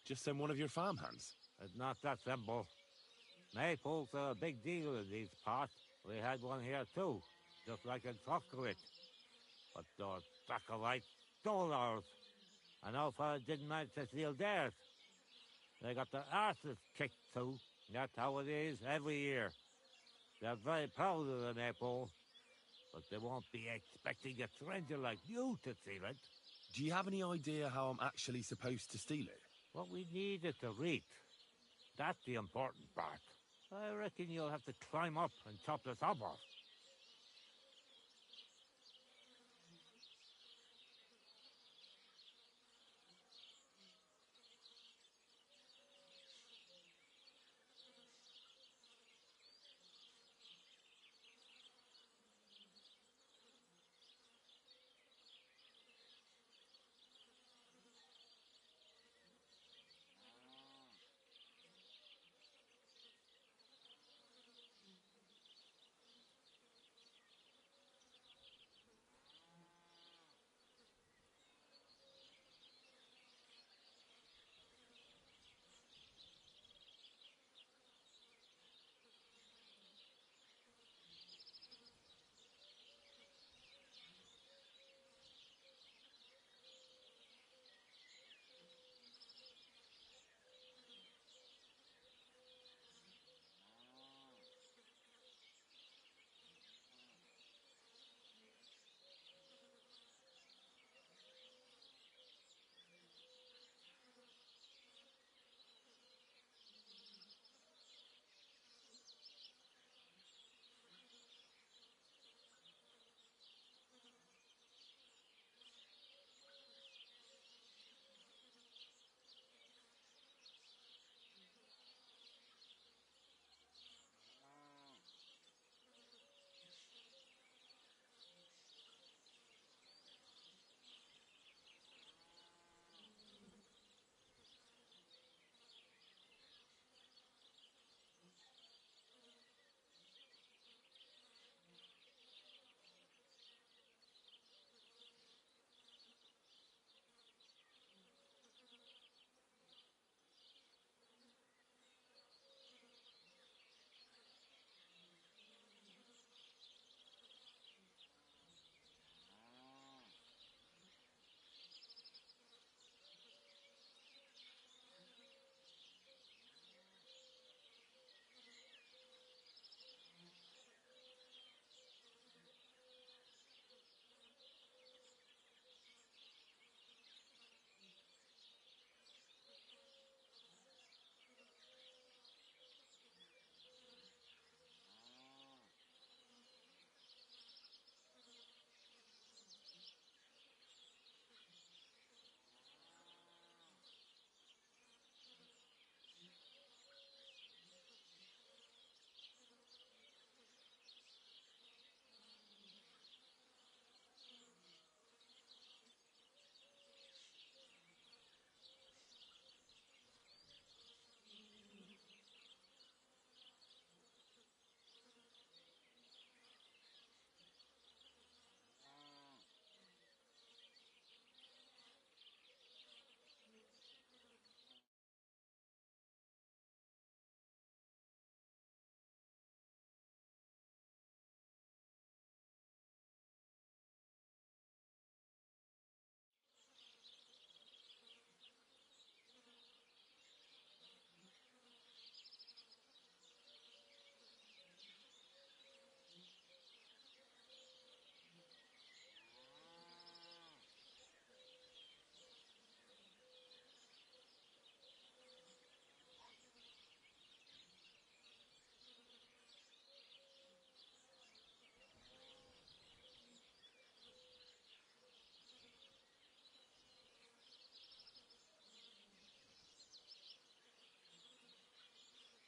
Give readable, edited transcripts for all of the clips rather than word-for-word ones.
Just send one of your farmhands? It's not that simple. Maples are a big deal in these parts. We had one here too, just like in Tuskawit. But those Dracovites stole ours. And our fella didn't manage to steal theirs. They got their arses kicked too. That's how it is every year. They're very proud of the maypole, but they won't be expecting a stranger like you to steal it. Do you have any idea how I'm actually supposed to steal it? What we need is a wreath. That's the important part. I reckon you'll have to climb up and chop the top off.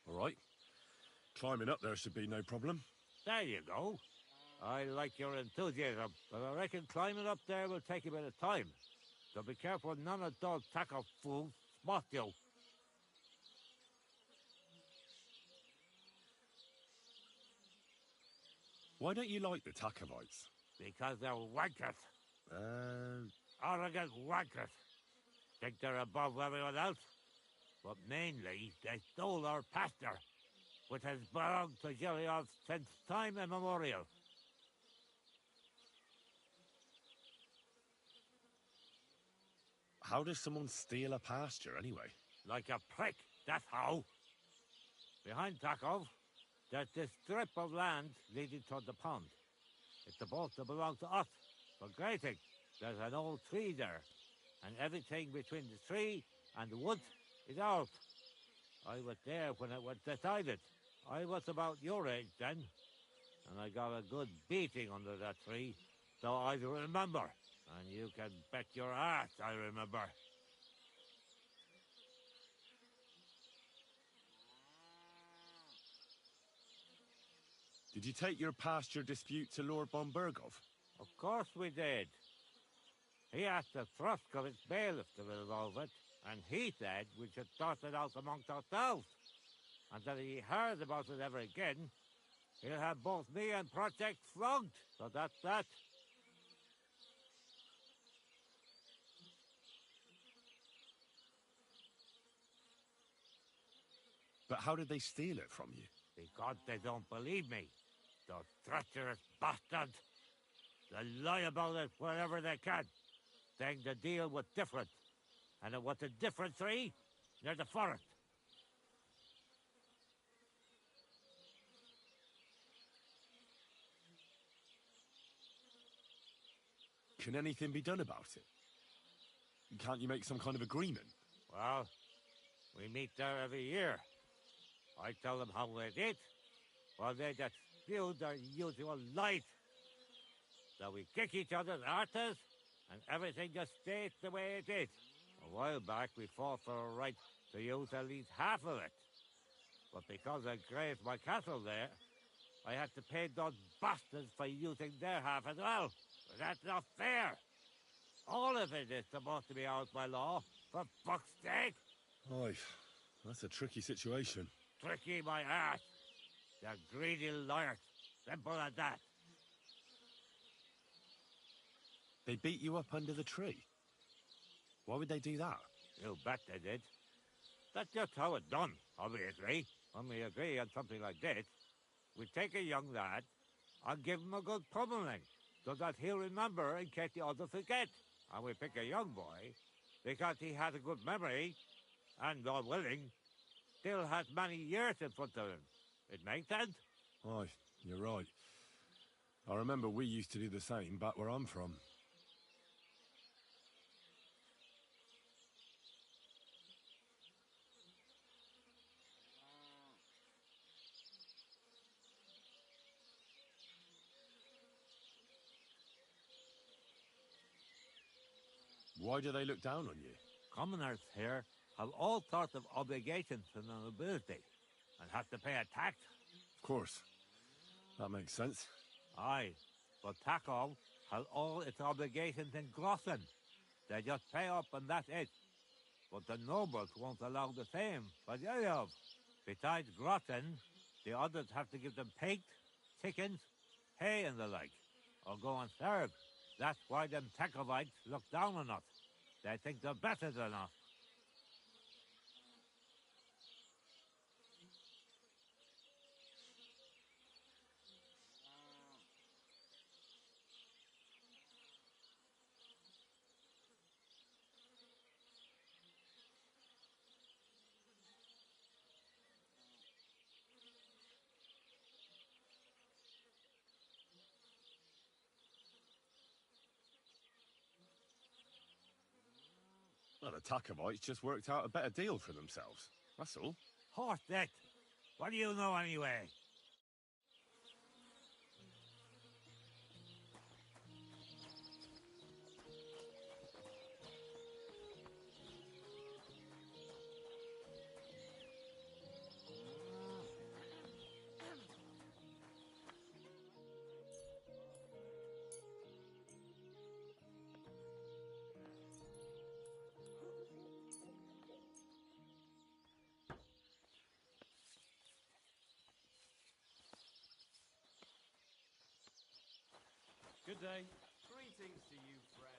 All right. Climbing up there should be no problem. There you go. I like your enthusiasm, but I reckon climbing up there will take a bit of time. So be careful none of those tackle fools spot you. Why don't you like the Takovites? Because they're wankers. Arrogant wankers. Think they're above everyone else? but mainly they stole our pasture, which has belonged to Gilliath since time immemorial. How does someone steal a pasture, anyway? Like a prick, that's how. Behind Takov, there's this strip of land leading toward the pond. It's supposed to belong to us, for grazing. There's an old tree there, and everything between the tree and the woods is ours. I was there when it was decided. I was about your age then, and I got a good beating under that tree, so I remember. And you can bet your ass I remember. Did you take your pasture dispute to Lord Bombergov? Of course we did. He asked the Thruskovitz bailiff to resolve it, and he said we should sort it out amongst ourselves. And that if he heard about it ever again, he'll have both me and Project flogged. So that's that. But how did they steal it from you? Because they don't believe me. Those treacherous bastards. They lie about it wherever they can, saying the deal was different. And it was a different tree near the forest. Can anything be done about it? Can't you make some kind of agreement? Well, we meet there every year. I tell them how we did, while they just spew their usual lies. So we kick each other's arses, and everything just stays the way it is. A while back, we fought for a right to use at least half of it. But because I grazed my cattle there, I had to pay those bastards for using their half as well. But that's not fair. All of it is supposed to be ours by law, for fuck's sake. Oy, that's a tricky situation. Tricky my ass. They're greedy liars. Simple as that. They beat you up under the tree. Why would they do that? You bet they did. That's just how it's done, obviously. When we agree on something like this, we take a young lad and give him a good pummeling, so that he'll remember in case the others forget. And we pick a young boy because he has a good memory and, God willing, still has many years in front of him. It makes sense? Aye, you're right. I remember we used to do the same back where I'm from. Why do they look down on you? Commoners here have all sorts of obligations to the nobility and have to pay a tax. Of course. That makes sense. Aye, but Takov has all its obligations in Grossen. They just pay up and that's it. But the nobles won't allow the same for Yayov. Besides Grossen, the others have to give them pigs, chickens, hay and the like, or go and serve. That's why them Takovites look down on us. They think they're better than us. Well, the Takovites just worked out a better deal for themselves. That's all. Horse dick! What do you know anyway? Good day. Greetings to you, friend.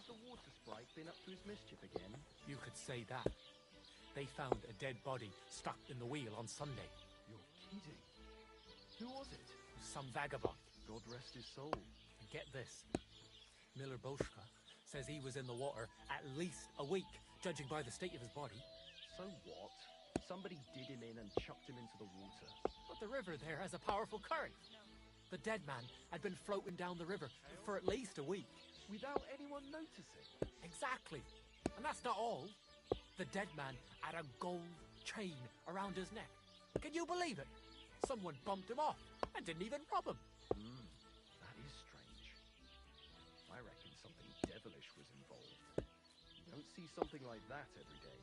Has the water sprite been up to his mischief again? You could say that. They found a dead body stuck in the wheel on Sunday. You're kidding. Who was it? Some vagabond. God rest his soul. And get this. Miller Boschka says he was in the water at least a week, judging by the state of his body. So what? Somebody did him in and chucked him into the water. But the river there has a powerful current. The dead man had been floating down the river for at least a week. Without anyone noticing? Exactly. And that's not all. The dead man had a gold chain around his neck. Can you believe it? Someone bumped him off and didn't even rob him. That is strange. I reckon something devilish was involved. You don't see something like that every day.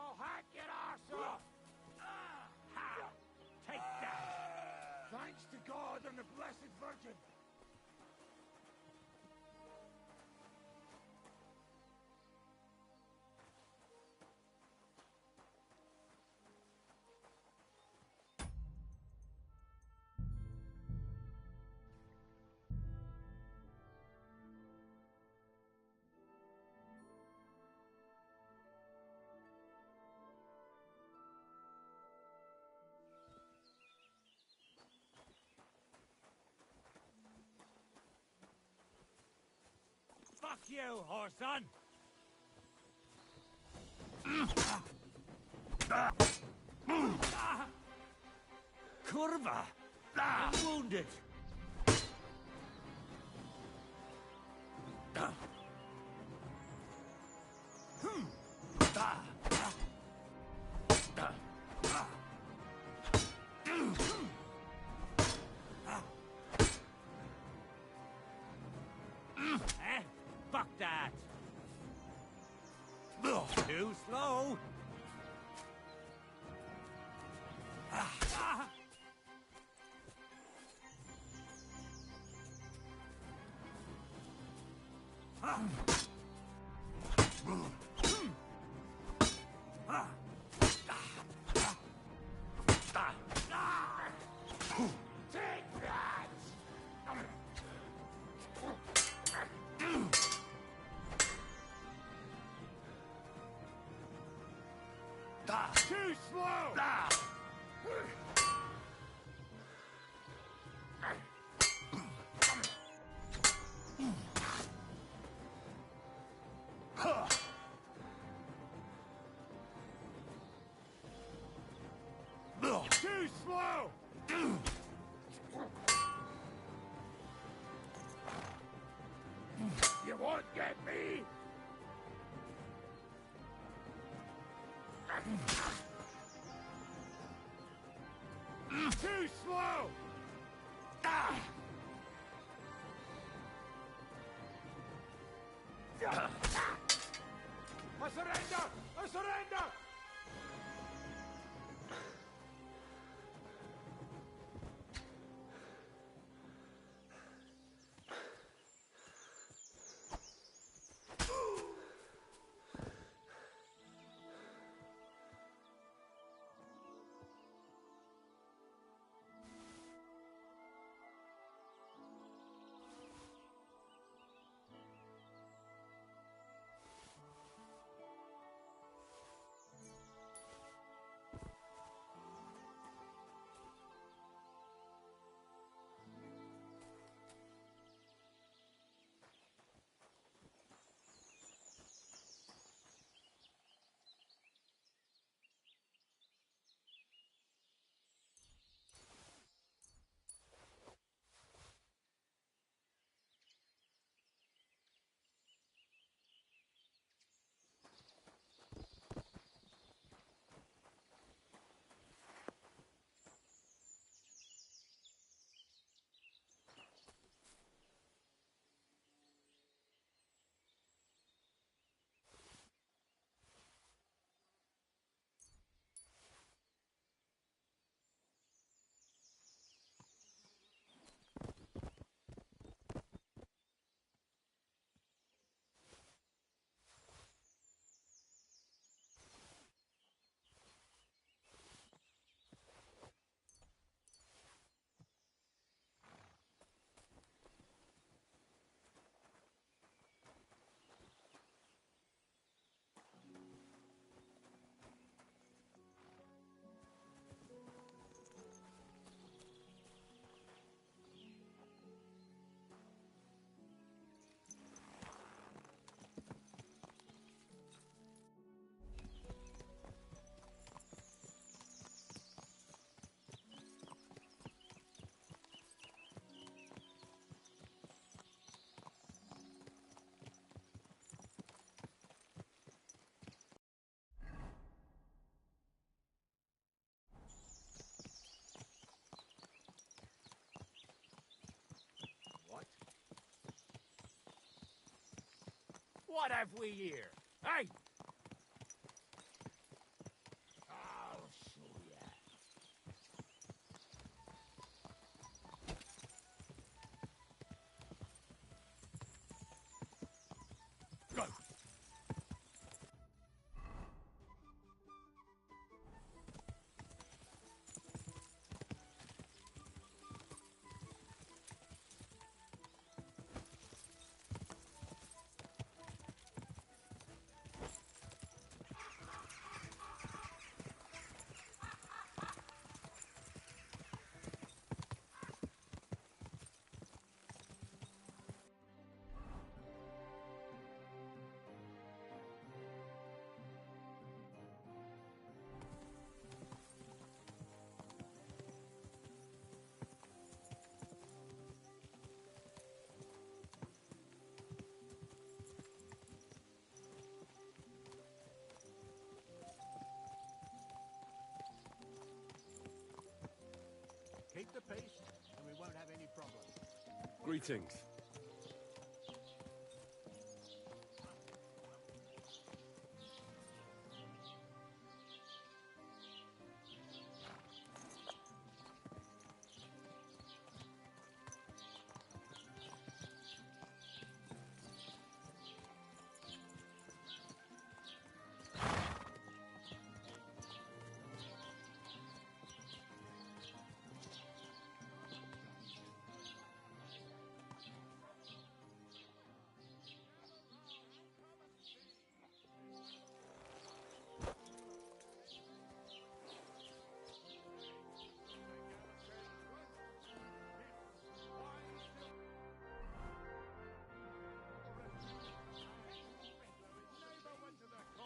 Oh, hack your arse off! Take that! Thanks to God and the Blessed Virgin! Fuck you, whoreson! Kurva! I'm wounded! Fuck that! Too slow! Take that! Too slow! Too slow! Ah! I surrender! I surrender! What have we here? Hey! I'll show ya. Go! Keep the peace, and we won't have any problems. Greetings.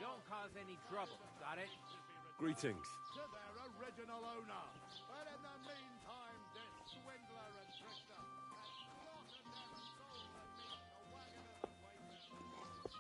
Don't cause any trouble, got it? Greetings. To their original owner. But in the meantime, this swindler and trickster has slaughtered them and sold the meat to wagoners and wayfarers.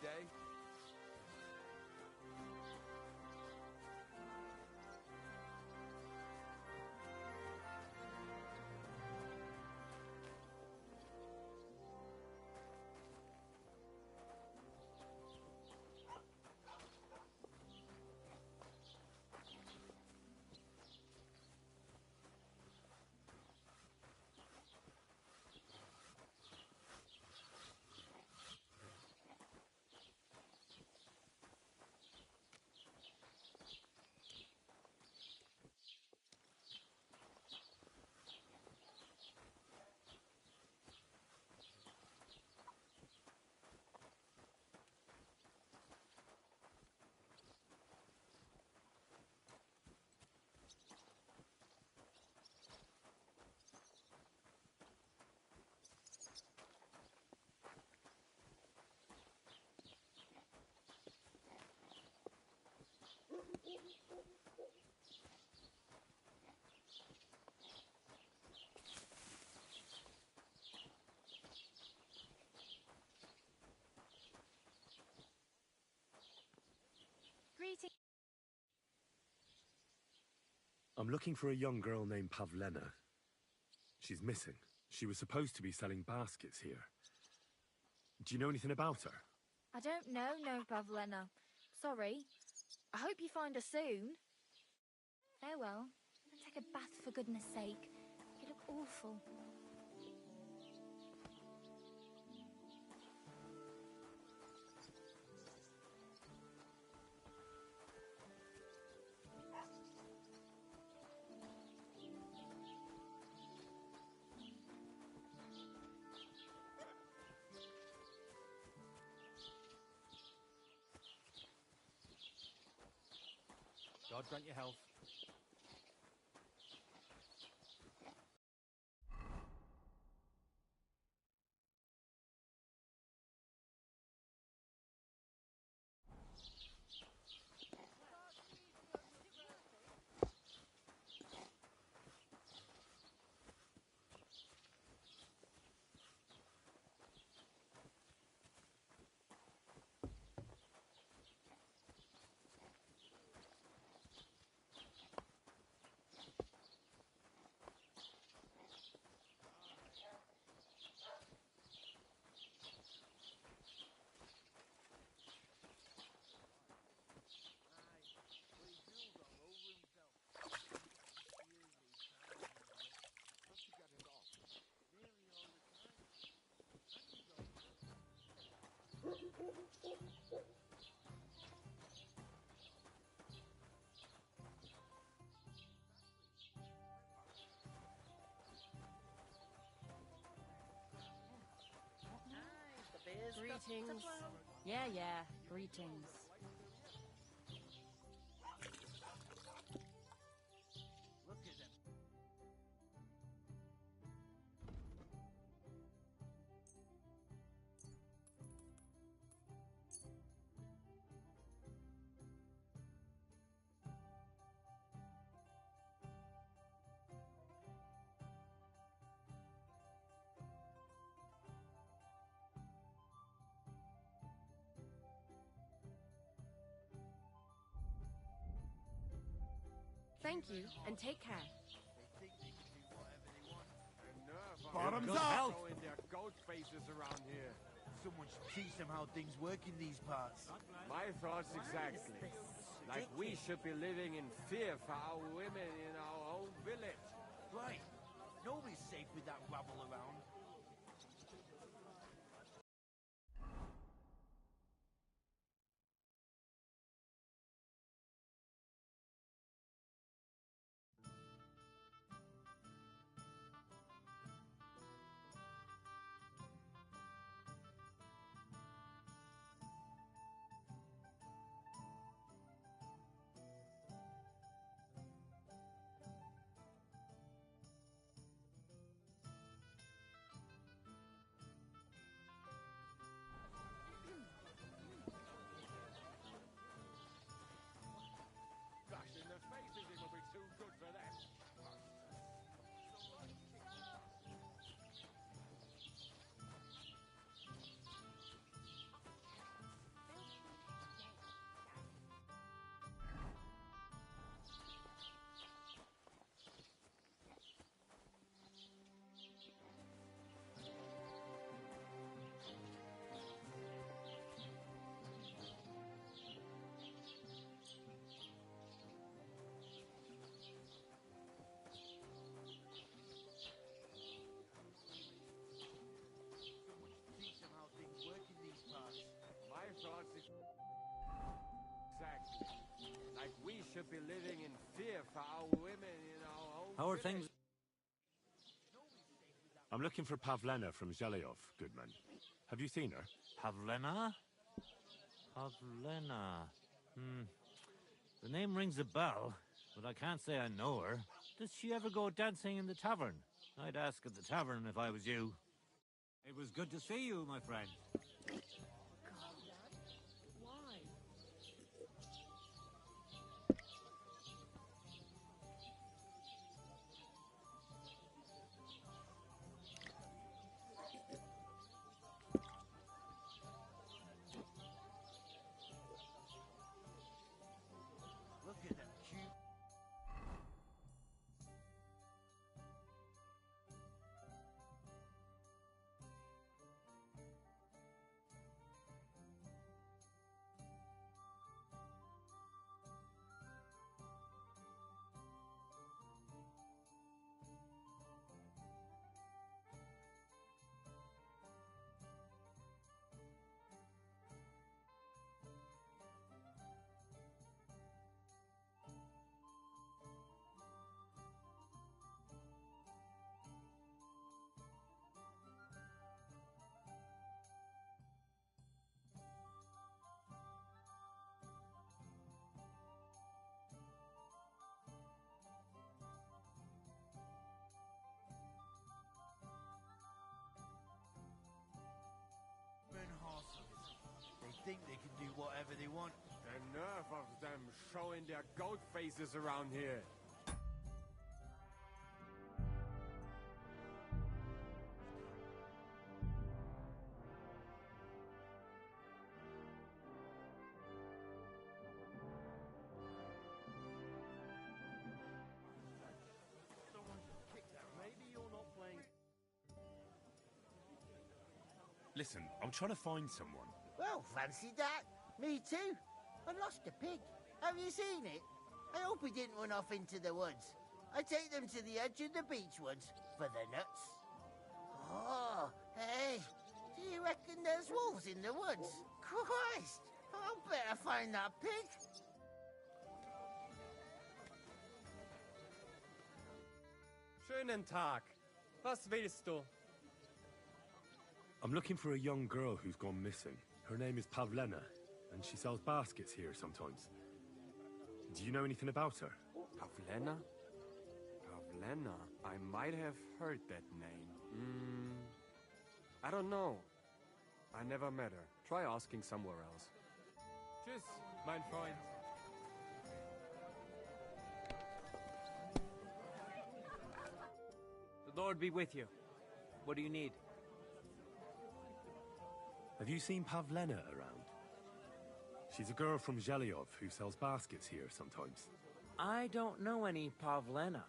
day. Greetings. I'm looking for a young girl named Pavlena. She's missing. She was supposed to be selling baskets here. Do you know anything about her? I don't know, no, Pavlena. Sorry. I hope you find her soon. Oh well. Take a bath for goodness sake. You look awful. God grant you health. Greetings. Yeah, greetings. Look at them. Thank you, and take care. They think they can do whatever they want. Bottoms Good up! health. Throwing their goat faces around here. Someone should teach them how things work in these parts. My thoughts exactly. Like we should be living in fear for our women in our own village. Right. Nobody's safe with that rabble around. should be living in fear for our women in our own How are village. things? I'm looking for Pavlena from Zhelyov, Goodman. Have you seen her? Pavlena? Pavlena. The name rings a bell, but I can't say I know her. Does she ever go dancing in the tavern? I'd ask at the tavern if I was you. It was good to see you, my friend. Why? Look at them cute. They think they can do whatever they want. The nerve of them showing their goat faces around here. Maybe you're not playing. Listen, I'm trying to find someone. Well, fancy that. Me too. I lost a pig. Have you seen it? I hope he didn't run off into the woods. I take them to the edge of the beech woods for the nuts. Oh, hey, do you reckon there's wolves in the woods? Christ, I'll better find that pig. Schönen Tag. Was willst du? I'm looking for a young girl who's gone missing. Her name is Pavlena, and she sells baskets here sometimes. Do you know anything about her? Pavlena? Pavlena? I might have heard that name. I don't know. I never met her. Try asking somewhere else. Tschüss, mein Freund. The Lord be with you. What do you need? Have you seen Pavlena around? She's a girl from Zhelyov who sells baskets here sometimes. I don't know any Pavlena,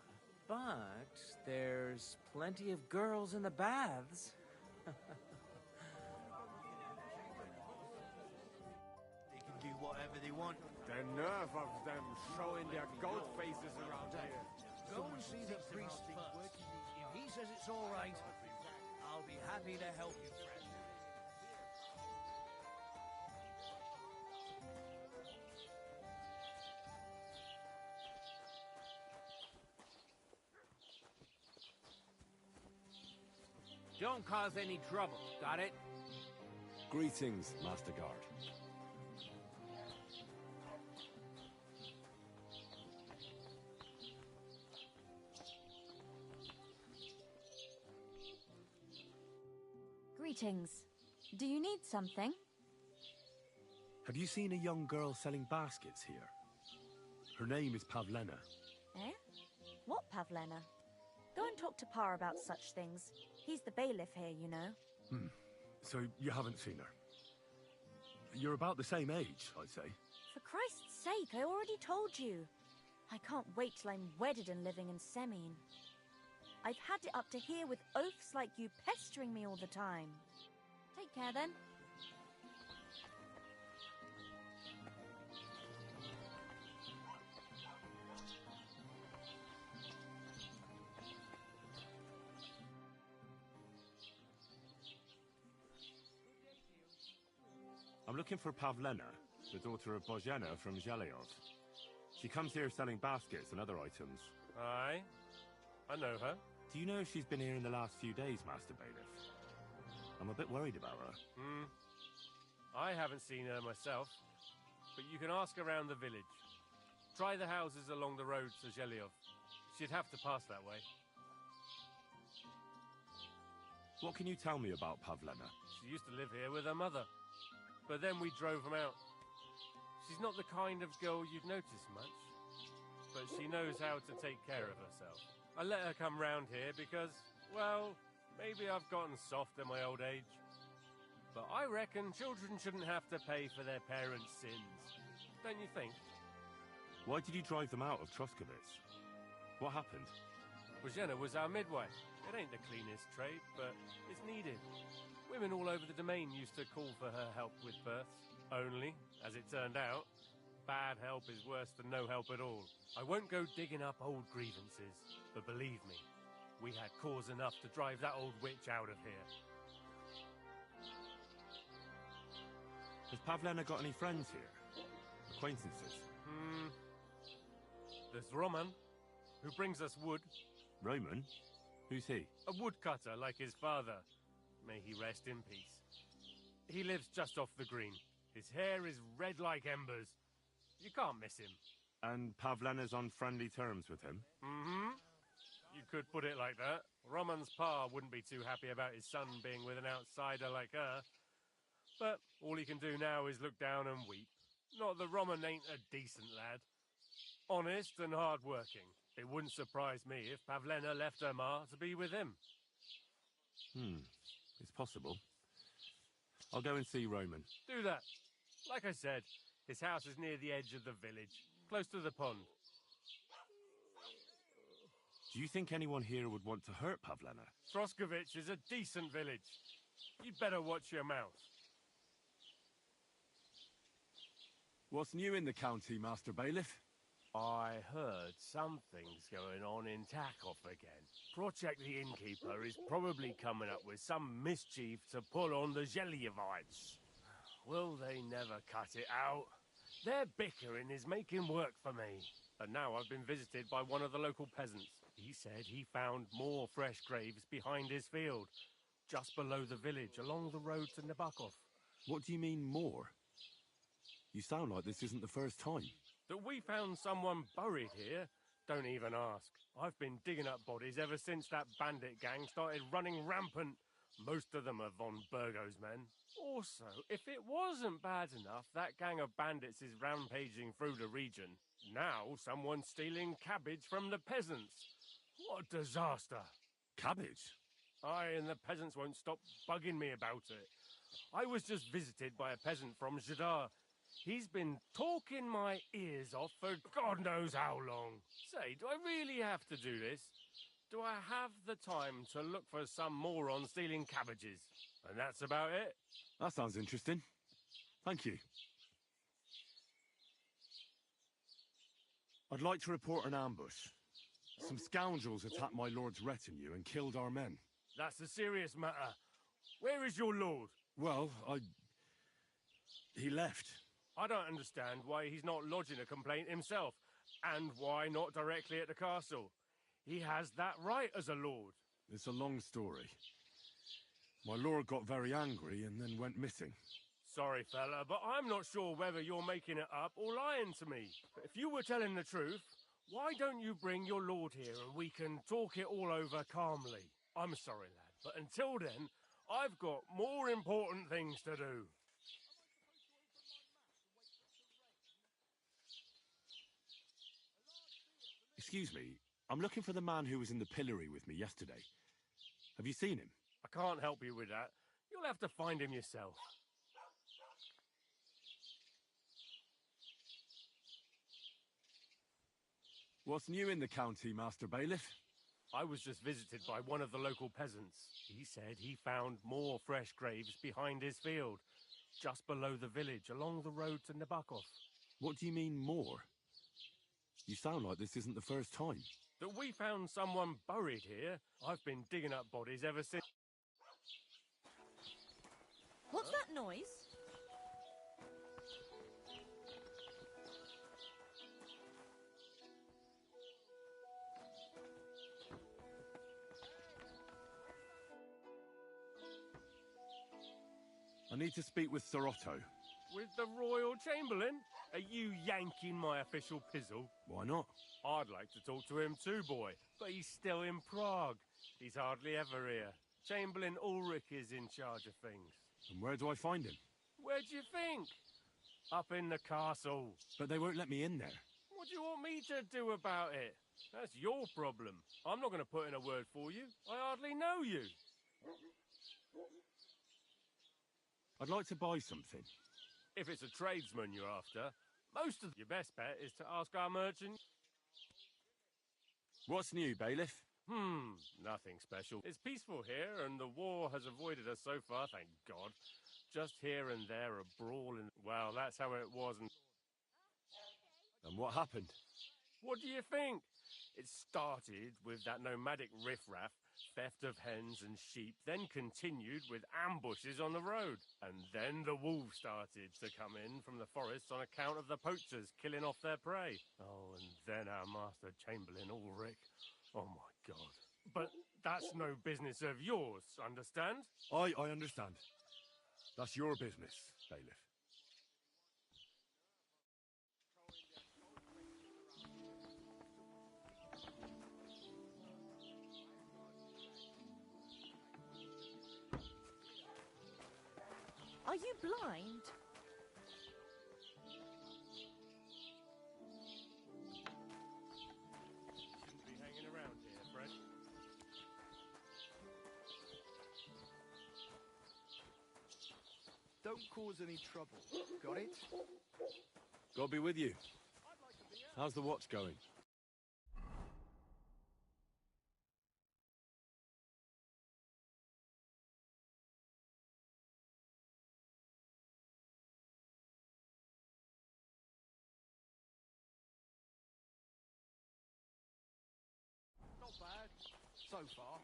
but there's plenty of girls in the baths. They can do whatever they want. The nerve of them showing their goat faces around here. Go and see the priest first. If he says it's all right, I'll be happy to help you, friend. Don't cause any trouble, got it? Greetings, Master Guard. Greetings. Do you need something? Have you seen a young girl selling baskets here? Her name is Pavlena. Eh? What Pavlena? Go and talk to Pa about such things. He's the bailiff here, you know. So you haven't seen her? You're about the same age, I'd say. For Christ's sake, I already told you. I can't wait till I'm wedded and living in Semien. I've had it up to here with oafs like you pestering me all the time. Take care then. I'm looking for Pavlena, the daughter of Bozhena from Zhelyov. She comes here selling baskets and other items. Aye, I know her. Do you know if she's been here in the last few days, Master Bailiff? I'm a bit worried about her. I haven't seen her myself, but you can ask around the village. Try the houses along the road to Zhelyov. She'd have to pass that way. What can you tell me about Pavlena? She used to live here with her mother, but then we drove them out. She's not the kind of girl you'd notice much, but she knows how to take care of herself. I let her come round here because, well, maybe I've gotten soft in my old age. But I reckon children shouldn't have to pay for their parents' sins. Don't you think? Why did you drive them out of Troskovitz? What happened? Bozhena was our midwife. It ain't the cleanest trade, but it's needed. Women all over the domain used to call for her help with births. Only, as it turned out, bad help is worse than no help at all. I won't go digging up old grievances, but believe me, we had cause enough to drive that old witch out of here. Has Pavlena got any friends here? Acquaintances? There's Roman, who brings us wood. Roman? Who's he? A woodcutter like his father. May he rest in peace. He lives just off the green. His hair is red like embers. You can't miss him. And Pavlena's on friendly terms with him? You could put it like that. Roman's pa wouldn't be too happy about his son being with an outsider like her. But all he can do now is look down and weep. Not that Roman ain't a decent lad. Honest and hard-working. It wouldn't surprise me if Pavlena left her ma to be with him. It's possible. I'll go and see Roman. Do that. Like I said, his house is near the edge of the village, close to the pond. Do you think anyone here would want to hurt Pavlena? Troskovitz is a decent village. You'd better watch your mouth. What's new in the county, Master Bailiff? I heard something's going on in Takov again. Project the Innkeeper is probably coming up with some mischief to pull on the Zhelyevites. Will they never cut it out? Their bickering is making work for me. And now I've been visited by one of the local peasants. He said he found more fresh graves behind his field, just below the village, along the road to Nabokov. What do you mean, more? You sound like this isn't the first time. That we found someone buried here? Don't even ask. I've been digging up bodies ever since that bandit gang started running rampant. Most of them are von Burgo's men. Also, if it wasn't bad enough that gang of bandits is rampaging through the region, now someone's stealing cabbage from the peasants. What a disaster. Cabbage? Aye, and the peasants won't stop bugging me about it. I was just visited by a peasant from Zhidar. He's been talking my ears off for God knows how long. Say, do I really have to do this? Do I have the time to look for some moron stealing cabbages? And that's about it. That sounds interesting. Thank you. I'd like to report an ambush. Some scoundrels attacked my lord's retinue and killed our men. That's a serious matter. Where is your lord? Well, he left. I don't understand why he's not lodging a complaint himself, and why not directly at the castle. He has that right as a lord. It's a long story. My lord got very angry and then went missing. Sorry, fella, but I'm not sure whether you're making it up or lying to me. But if you were telling the truth, why don't you bring your lord here and we can talk it all over calmly? I'm sorry, lad, but until then, I've got more important things to do. Excuse me, I'm looking for the man who was in the pillory with me yesterday. Have you seen him? I can't help you with that. You'll have to find him yourself. What's new in the county, Master Bailiff? I was just visited by one of the local peasants. He said he found more fresh graves behind his field, just below the village, along the road to Nabokov. What do you mean, more? You sound like this isn't the first time. That we found someone buried here. I've been digging up bodies ever since. What's that noise? I need to speak with Sir Otto. With the Royal Chamberlain? Are you yanking my official pizzle? Why not? I'd like to talk to him too, boy, but he's still in Prague. He's hardly ever here. Chamberlain Ulrich is in charge of things. And where do I find him? Where do you think? Up in the castle. But they won't let me in there. What do you want me to do about it? That's your problem. I'm not going to put in a word for you. I hardly know you. I'd like to buy something. If it's a tradesman you're after, your best bet is to ask our merchant. What's new, bailiff? Nothing special. It's peaceful here, and the war has avoided us so far, thank God. Just here and there a brawl in... Well, that's how it was. And what happened? What do you think? It started with that nomadic riffraff, theft of hens and sheep, then continued with ambushes on the road. And then the wolves started to come in from the forests on account of the poachers killing off their prey. Oh, and then our master Chamberlain Ulrich. Oh, my God. But that's no business of yours, understand? I understand. That's your business, bailiff. Are you blind? Shouldn't be hanging around here, Fred. Don't cause any trouble. Got it? God be with you. How's the watch going? Not bad. So far.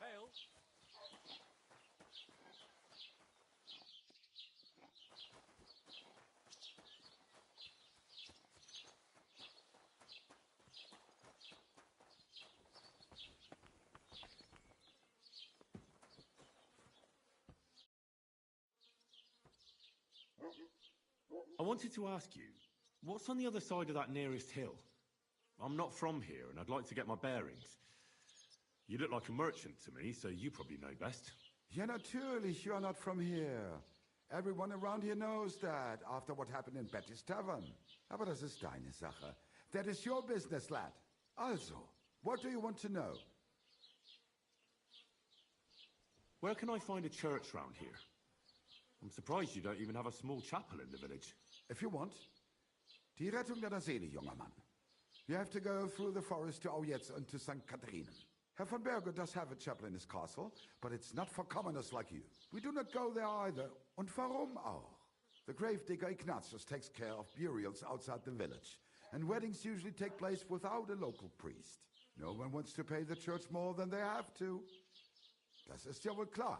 Hail. I wanted to ask you, what's on the other side of that nearest hill? I'm not from here, and I'd like to get my bearings. You look like a merchant to me, so you probably know best. Ja, natürlich, you are not from here. Everyone around here knows that, after what happened in Betty's Tavern. Aber das ist deine Sache. That is your business, lad. Also, what do you want to know? Where can I find a church round here? I'm surprised you don't even have a small chapel in the village. If you want. Die Rettung deiner Seele, junger Mann. You have to go through the forest to Aujetz and to St. Catharinen. Herr von Berger does have a chapel in his castle, but it's not for commoners like you. We do not go there either. Und warum auch? The gravedigger Ignatius takes care of burials outside the village, and weddings usually take place without a local priest. No one wants to pay the church more than they have to. Das ist ja wohl klar.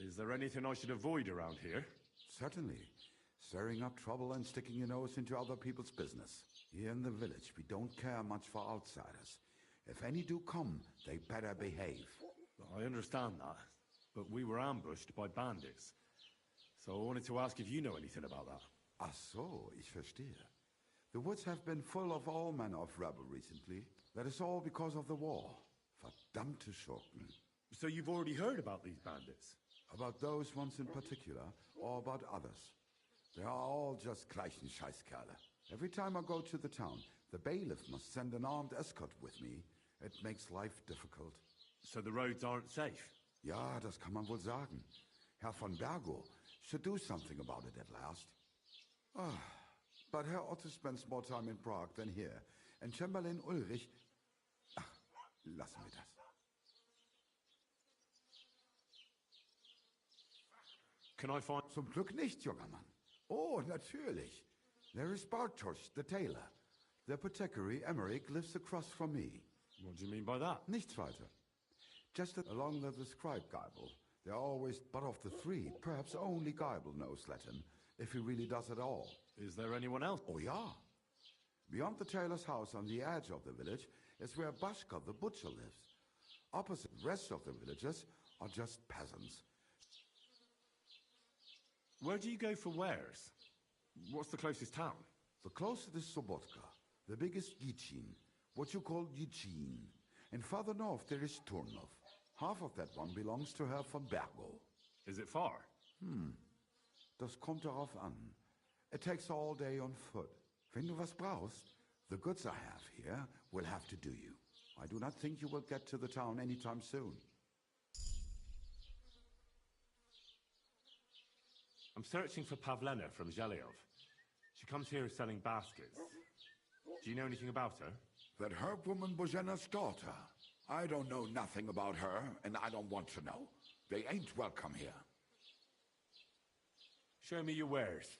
Is there anything I should avoid around here? Certainly. Stirring up trouble and sticking your nose into other people's business. Here in the village, we don't care much for outsiders. If any do come, they better behave. I understand that, but we were ambushed by bandits. So I wanted to ask if you know anything about that. Ach so, ich verstehe. The woods have been full of all manner of rebel recently. That is all because of the war. Verdammte Schurken. So you've already heard about these bandits? About those ones in particular, or about others. They are all just gleichen Scheißkerle. Every time I go to the town, the bailiff must send an armed escort with me. It makes life difficult. So the roads aren't safe? Ja, das kann man wohl sagen. Herr von Bergo should do something about it at last. But Herr Otto spends more time in Prague than here, and Chamberlain Ulrich... Ach, lassen wir das. Can I find... Zum Glück nicht, junger Mann. Oh, natürlich. There is Bartosz, the tailor. The apothecary, Emmerich, lives across from me. What do you mean by that? Nichts weiter. Just along the described Geibel. There are always, but of the three, perhaps only Geibel knows Latin, if he really does at all. Is there anyone else? Oh, yeah. Beyond the tailor's house on the edge of the village is where Bashka, the butcher, lives. Opposite the rest of the villagers are just peasants. Where do you go for wares? What's the closest town? The closest is Sobotka, the biggest Yichin, what you call Yichin. And farther north there is Turnov. Half of that one belongs to Herr von Bergo. Is it far? Das kommt darauf an. It takes all day on foot. Wenn du was brauchst, the goods I have here will have to do you. I do not think you will get to the town anytime soon. I'm searching for Pavlena from Zhelyov. She comes here selling baskets. Do you know anything about her? That herb woman Božena's daughter. I don't know nothing about her, and I don't want to know. They ain't welcome here. Show me your wares.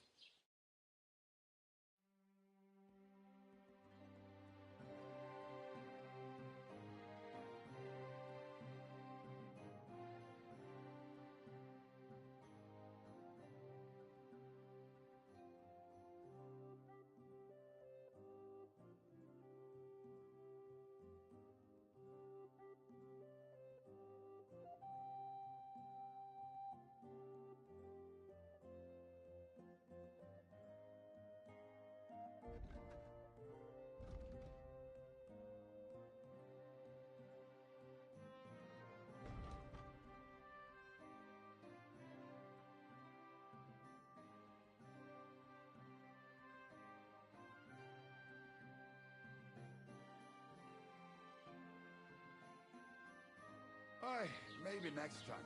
Aye, maybe next time.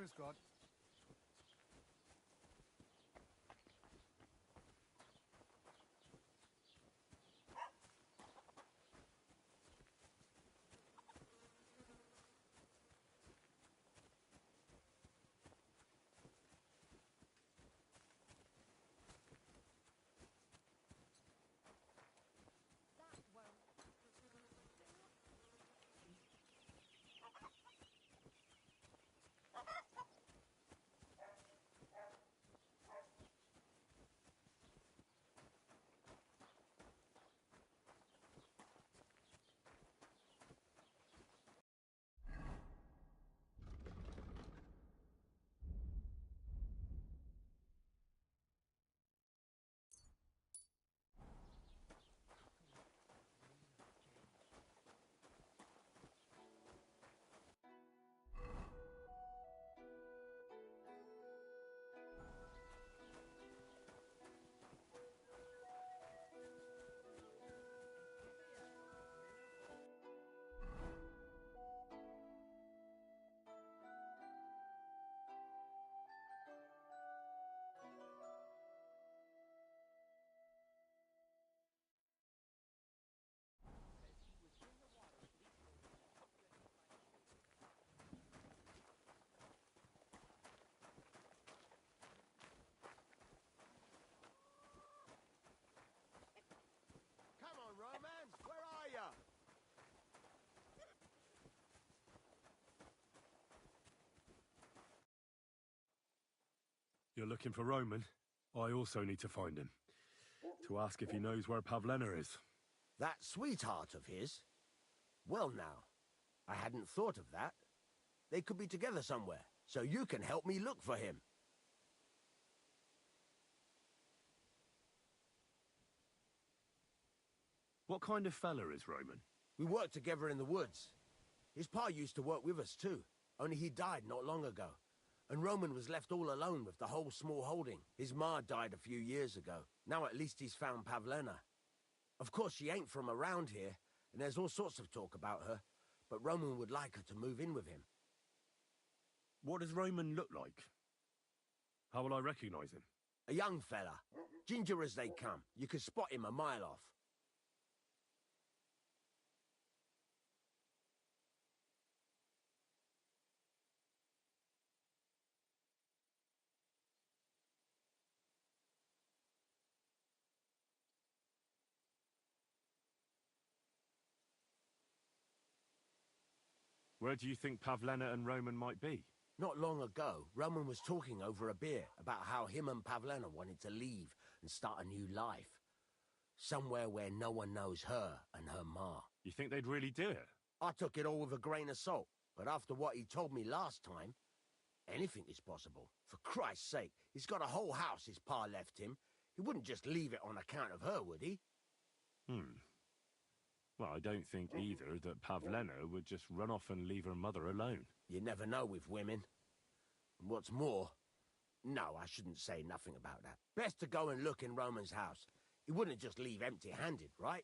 Whatever's got. Come on, Romance, where are you? You're looking for Roman? I also need to find him. To ask if he knows where Pavlena is. That sweetheart of his? Well now, I hadn't thought of that. They could be together somewhere, so you can help me look for him. What kind of fella is Roman? We worked together in the woods. His pa used to work with us too, only he died not long ago. And Roman was left all alone with the whole small holding. His ma died a few years ago. Now at least he's found Pavlena. Of course, she ain't from around here, and there's all sorts of talk about her, but Roman would like her to move in with him. What does Roman look like? How will I recognize him? A young fella, ginger as they come. You could spot him a mile off. Where do you think Pavlena and Roman might be? Not long ago, Roman was talking over a beer about how him and Pavlena wanted to leave and start a new life. Somewhere where no one knows her and her ma. You think they'd really do it? I took it all with a grain of salt, but after what he told me last time, anything is possible. For Christ's sake, he's got a whole house his pa left him. He wouldn't just leave it on account of her, would he? Well, I don't think either that Pavlena would just run off and leave her mother alone. You never know with women. And what's more... No, I shouldn't say nothing about that. Best to go and look in Roman's house. He wouldn't just leave empty-handed, right?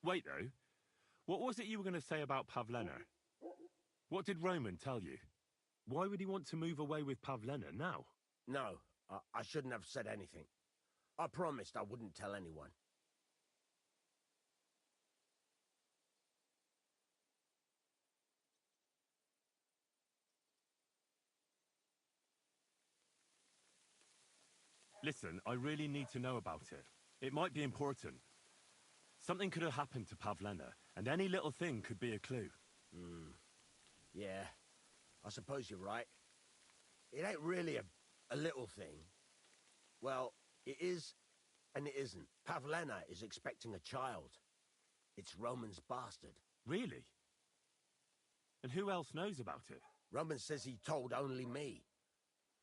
Wait, though. What was it you were going to say about Pavlena? What did Roman tell you? Why would he want to move away with Pavlena now? No, I shouldn't have said anything. I promised I wouldn't tell anyone. Listen, I really need to know about it. It might be important. Something could have happened to Pavlena, and any little thing could be a clue. Yeah, I suppose you're right. It ain't really a little thing. Well, it is and it isn't. Pavlena is expecting a child. It's Roman's bastard. Really? And who else knows about it? Roman says he told only me.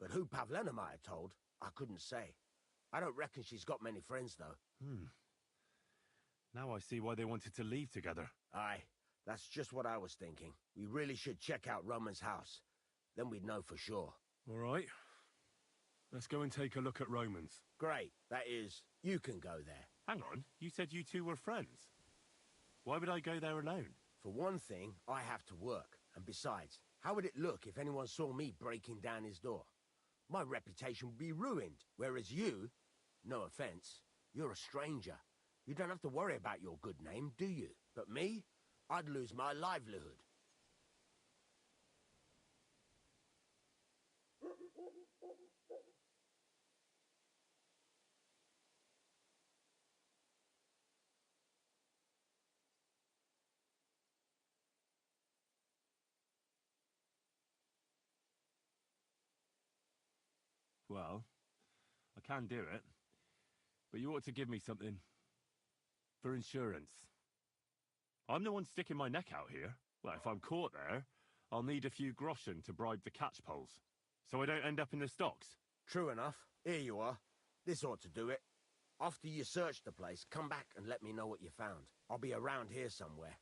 But who Pavlena might have told, I couldn't say. I don't reckon she's got many friends, though. Now I see why they wanted to leave together. Aye, that's just what I was thinking. We really should check out Roman's house. Then we'd know for sure. All right. Let's go and take a look at Roman's. Great. That is, you can go there. Hang on. You said you two were friends. Why would I go there alone? For one thing, I have to work. And besides, how would it look if anyone saw me breaking down his door? My reputation would be ruined, whereas you, no offense, you're a stranger. You don't have to worry about your good name, do you? But me, I'd lose my livelihood. Well, I can do it. But you ought to give me something for insurance. I'm the one sticking my neck out here. Well, if I'm caught there, I'll need a few groschen to bribe the catchpoles, so I don't end up in the stocks. True enough. Here you are. This ought to do it. After you search the place, come back and let me know what you found. I'll be around here somewhere.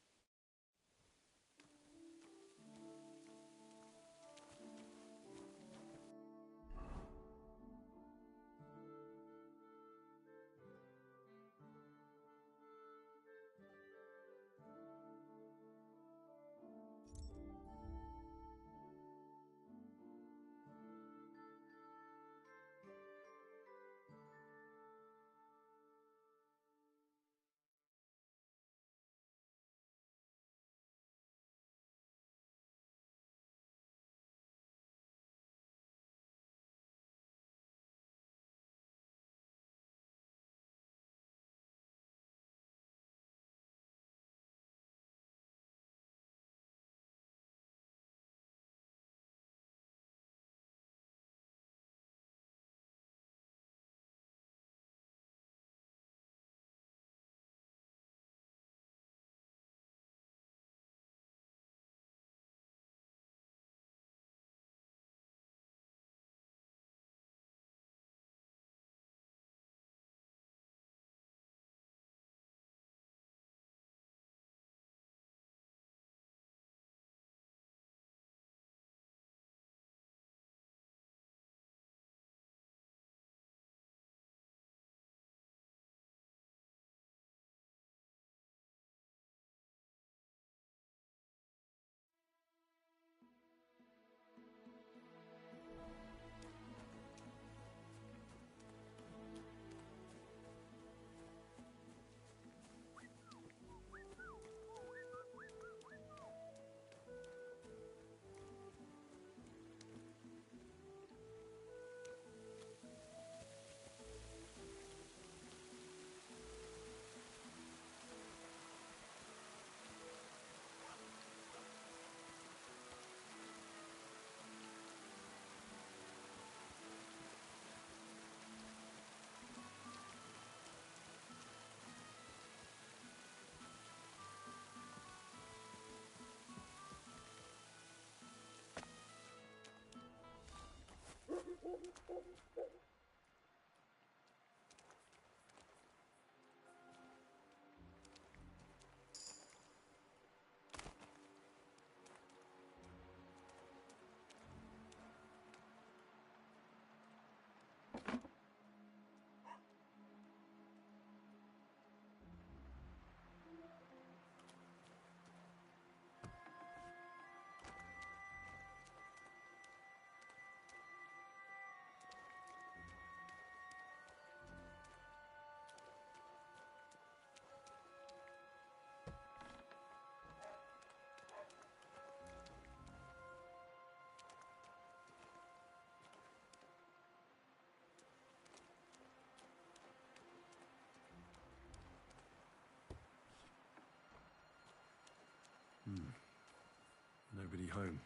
Nobody home.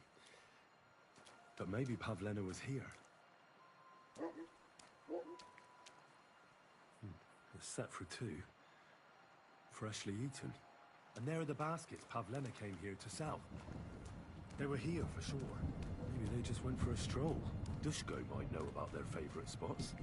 But maybe Pavlena was here. It's set for two. Freshly eaten. And there are the baskets Pavlena came here to sell. They were here for sure. Maybe they just went for a stroll. Dushko might know about their favorite spots.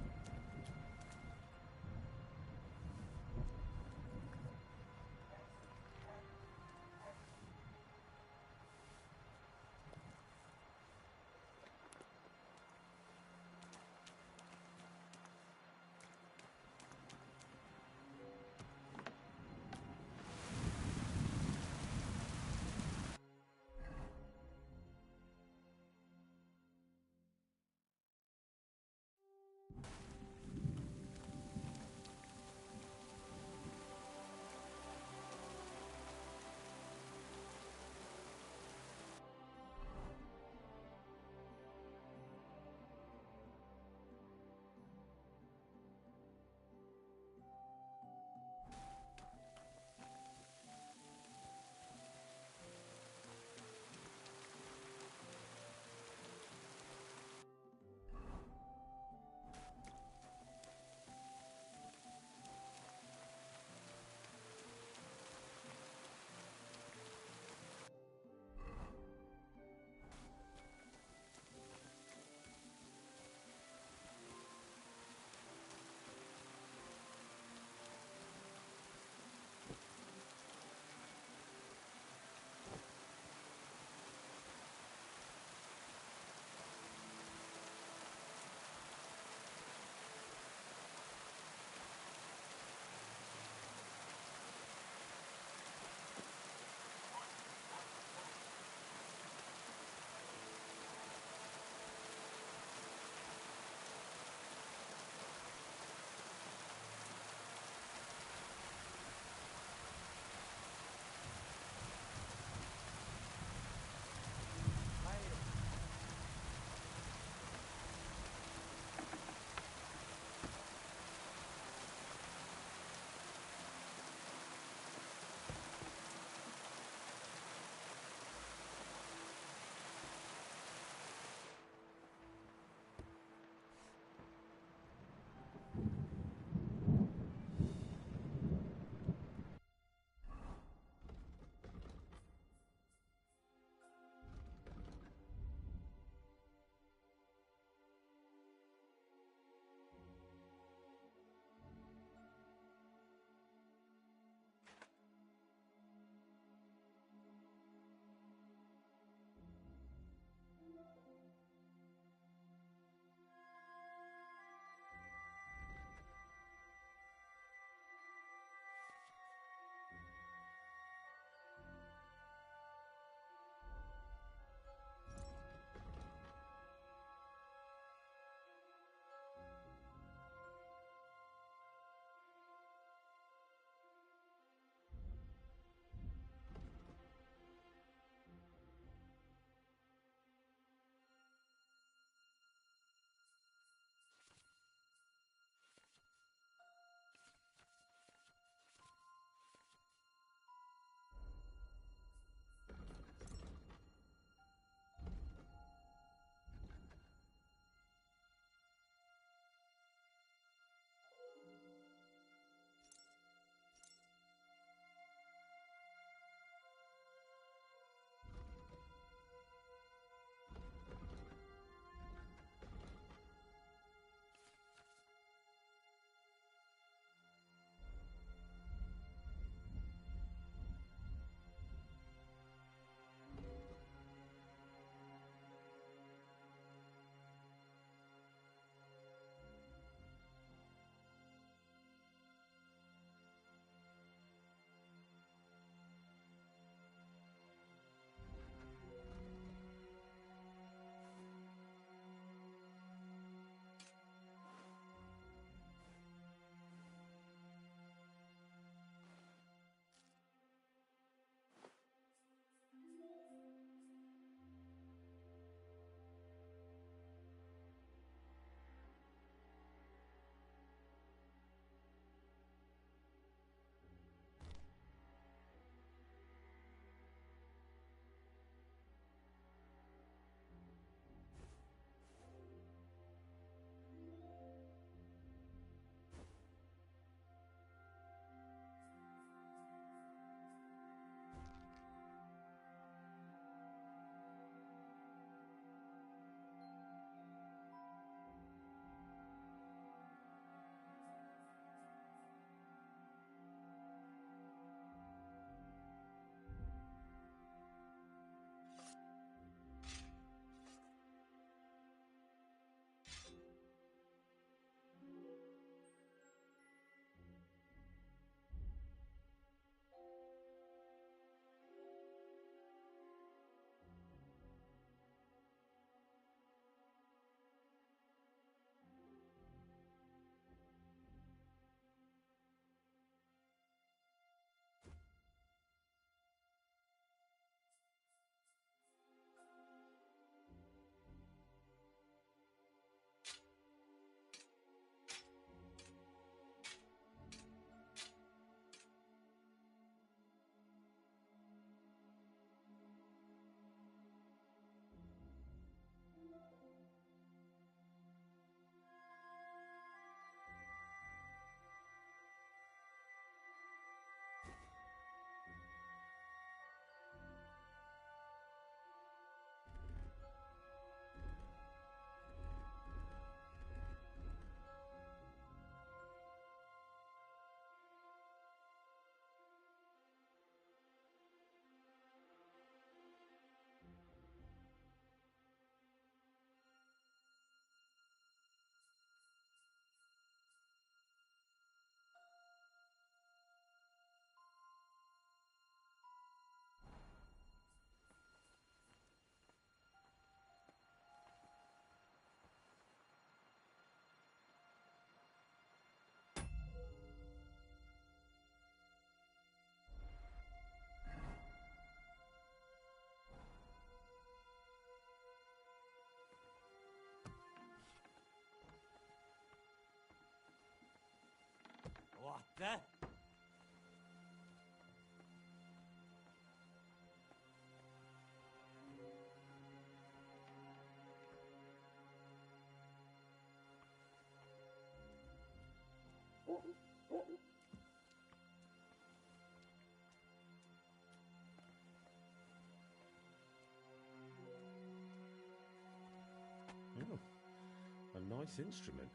nice instrument.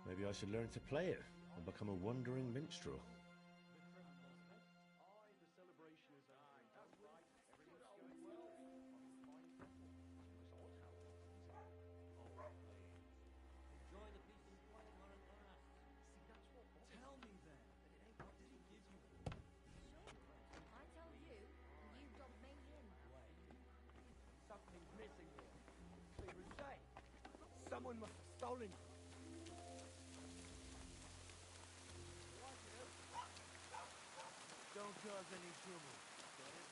Maybe I should learn to play it and become a wandering minstrel. Something's missing here. Clear as day. Someone must have stolen it. Don't cause any trouble. Got it?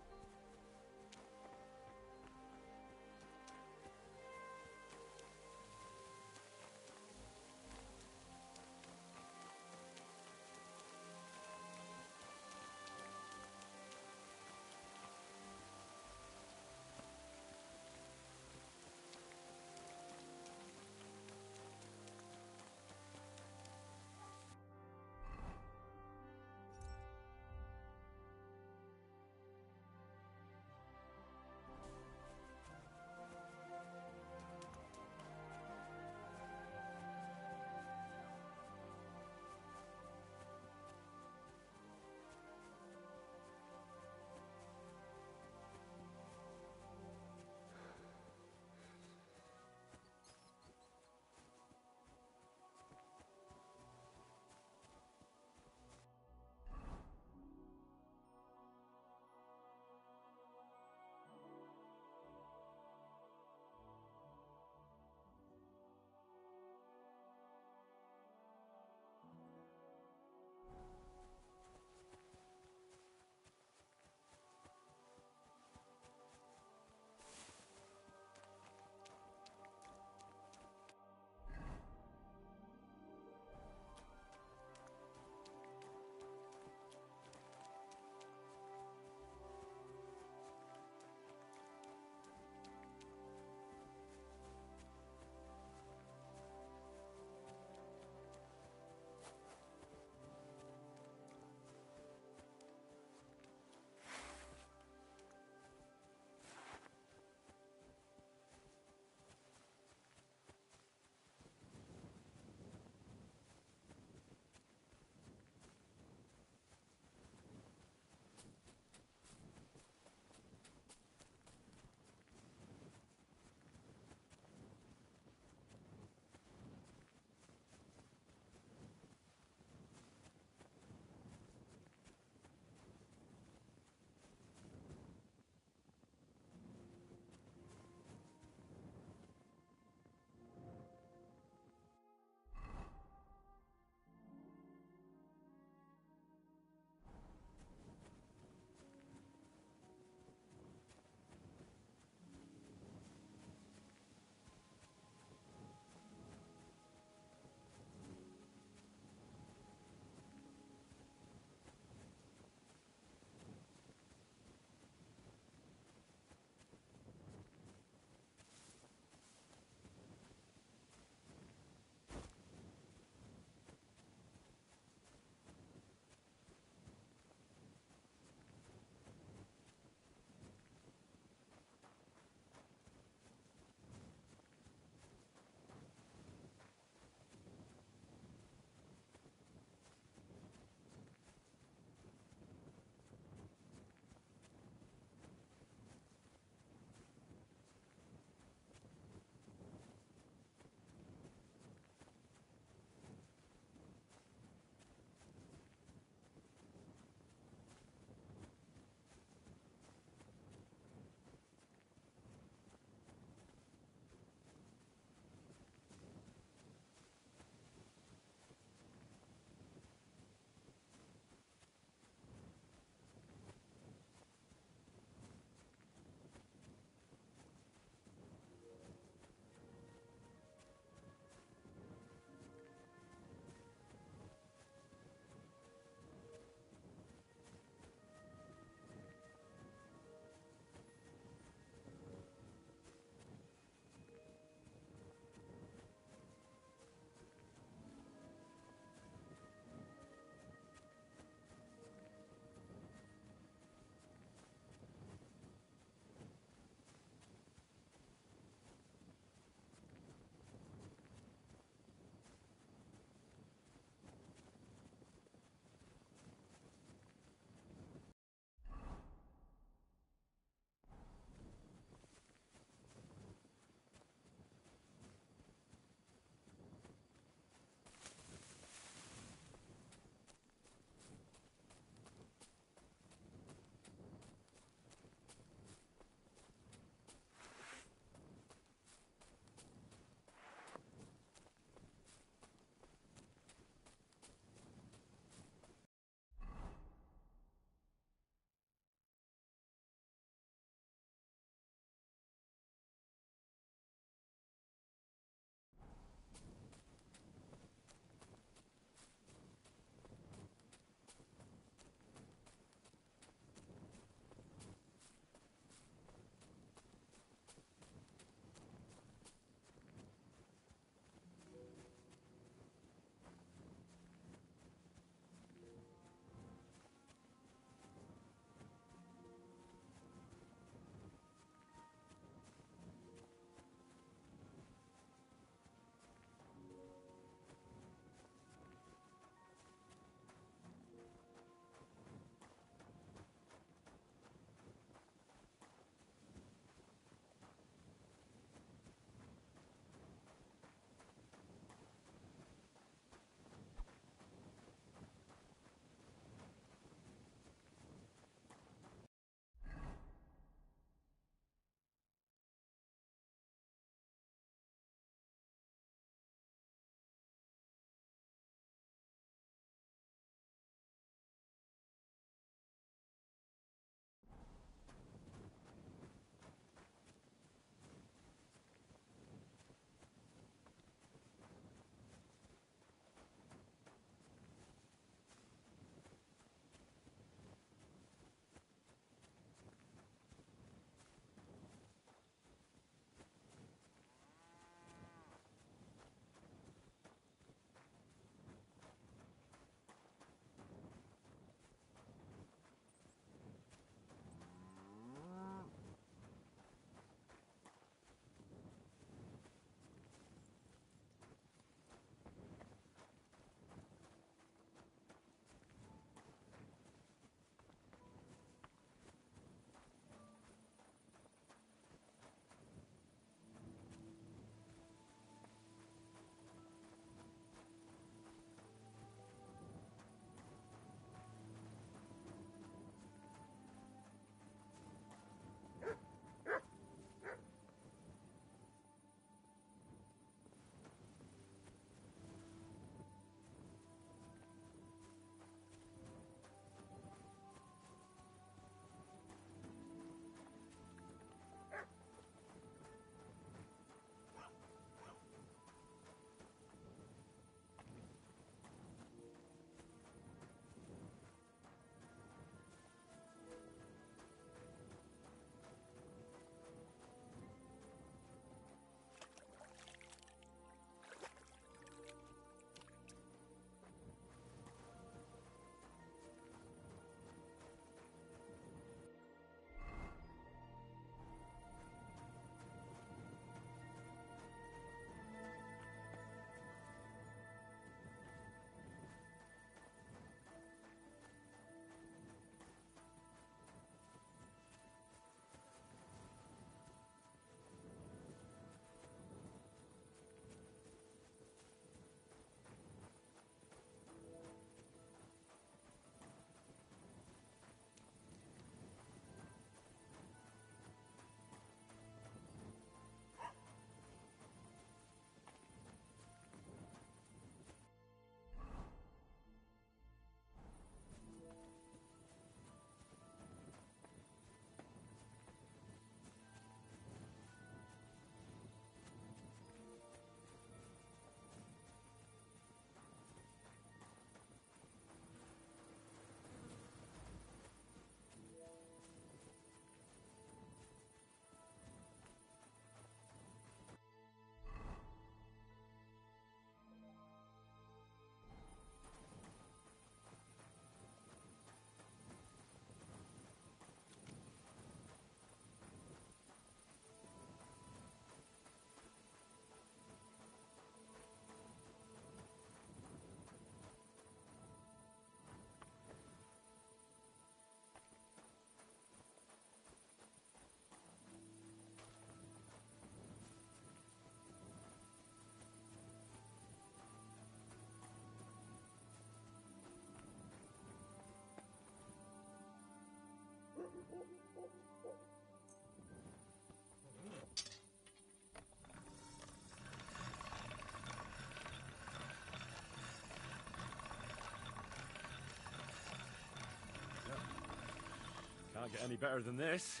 Can't get any better than this.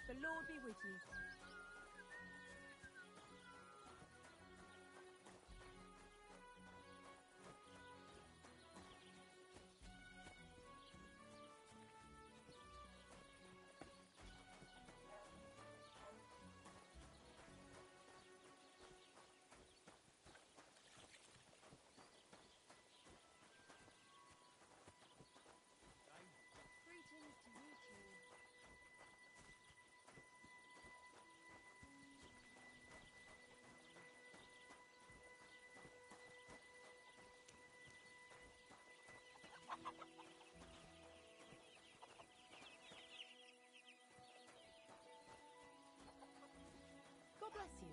The Lord be with you. Greetings to you too. God bless you.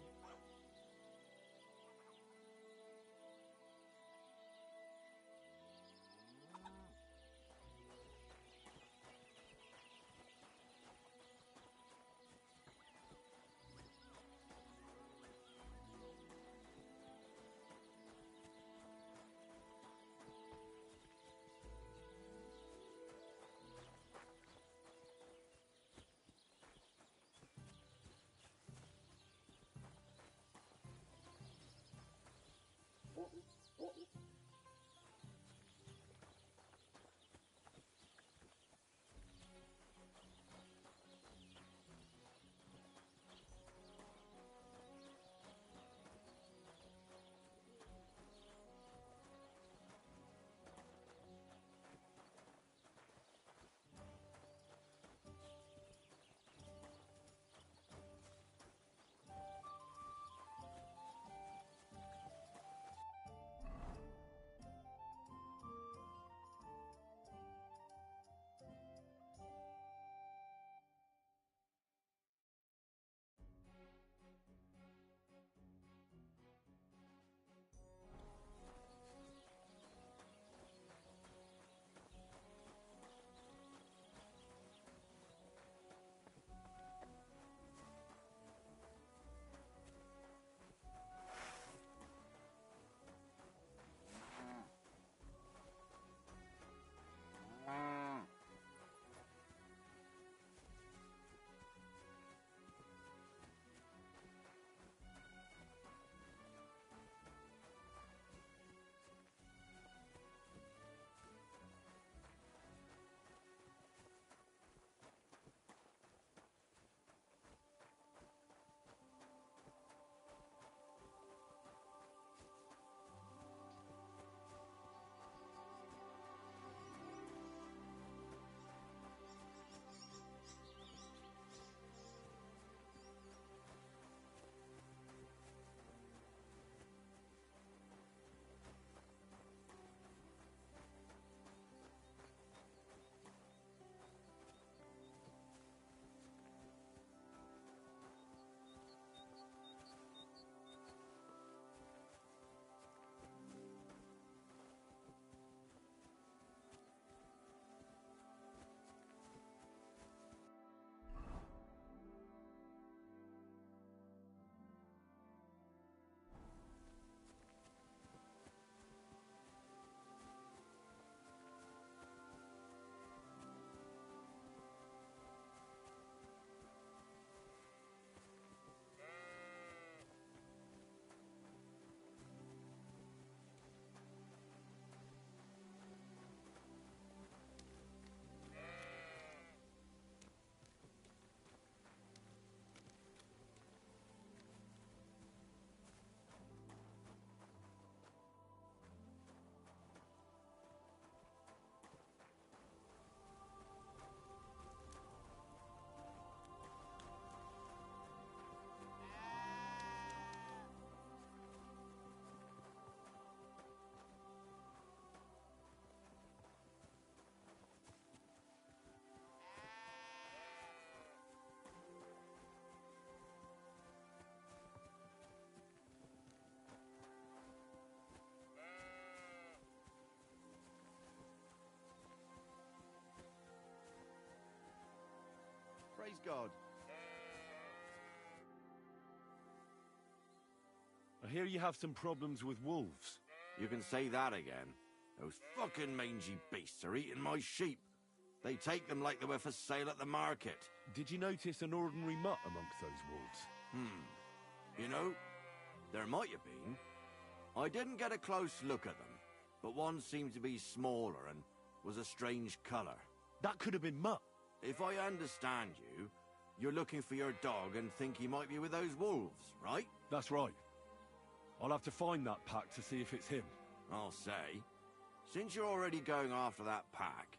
God. I hear you have some problems with wolves. You can say that again. Those fucking mangy beasts are eating my sheep. They take them like they were for sale at the market. Did you notice an ordinary mutt amongst those wolves? You know, there might have been. I didn't get a close look at them, but one seemed to be smaller and was a strange colour. That could have been Mutt. If I understand you, you're looking for your dog and think he might be with those wolves, right? That's right. I'll have to find that pack to see if it's him. I'll say, since you're already going after that pack,